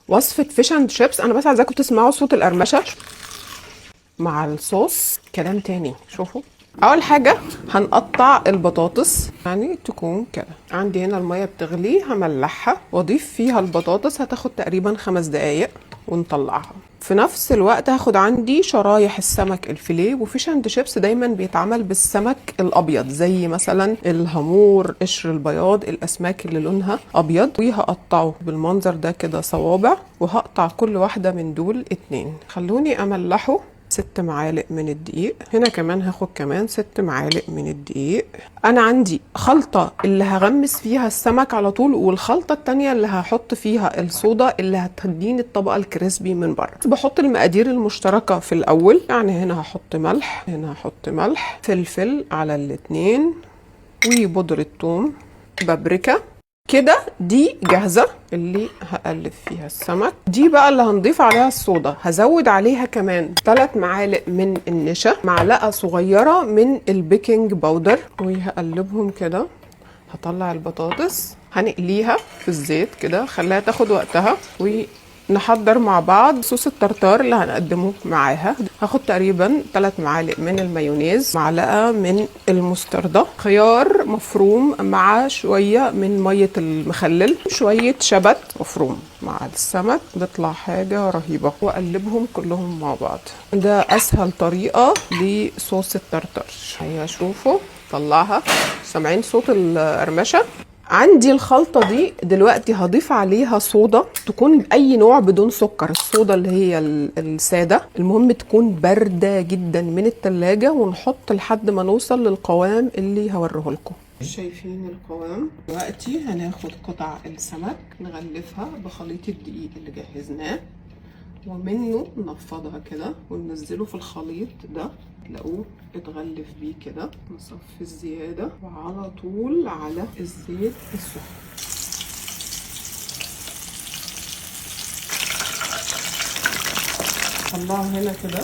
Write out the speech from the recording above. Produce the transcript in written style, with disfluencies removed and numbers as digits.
وصفه فيش اند شيبس. انا بس عايزاكم تسمعوا صوت القرمشه مع الصوص. كلام تاني. شوفوا، اول حاجه هنقطع البطاطس يعني تكون كده. عندي هنا الميه بتغلي، هملحها واضيف فيها البطاطس، هتاخد تقريبا 5 دقايق ونطلعها. في نفس الوقت هاخد عندي شرايح السمك الفيليه. وفيش اند شيبس دايما بيتعمل بالسمك الابيض، زي مثلا الهامور، قشر البياض، الاسماك اللي لونها ابيض. وهقطعه بالمنظر ده كده صوابع، وهقطع كل واحده من دول 2. خلوني املحه 6 معالق من الدقيق. هنا كمان هاخد كمان 6 معالق من الدقيق. انا عندي خلطة اللي هغمس فيها السمك على طول، والخلطة التانية اللي هحط فيها الصودا اللي هتديني الطبقة الكريسبي من بره. بحط المقادير المشتركة في الاول، يعني هنا هحط ملح، هنا هحط ملح، فلفل على الاتنين، وبودرة ثوم، بابريكا. كده دي جاهزة اللي هقلب فيها السمك. دي بقى اللي هنضيف عليها الصودا. هزود عليها كمان 3 معالق من النشا، معلقة صغيرة من البيكنج باودر، وهقلبهم كده. هطلع البطاطس هنقليها في الزيت كده، خليها تاخد وقتها، ونحضر مع بعض صوص الترتار اللي هنقدمه معاها. هاخد تقريبا 3 معالق من المايونيز، معلقة من المستردة، خيار مفروم مع شوية من مية المخلل، شوية شبت مفروم مع السمك. بيطلع حاجة رهيبة. واقلبهم كلهم مع بعض. ده اسهل طريقة لصوص الترتار. هيا شوفوا، طلعها. سامعين صوت القرمشة؟ عندي الخلطة دي دلوقتي هضيف عليها صودا تكون بأي نوع بدون سكر. الصودا اللي هي السادة، المهم تكون باردة جدا من التلاجة، ونحط لحد ما نوصل للقوام اللي هوريه لكم. شايفين القوام؟ دلوقتي هناخد قطع السمك نغلفها بخليط الدقيق اللي جهزناه، ومنه نفضها كده وننزله في الخليط ده. تلاقوه اتغلف بيه كده. نصفي الزيادة وعلى طول على الزيت السخن. طلعه هنا كده.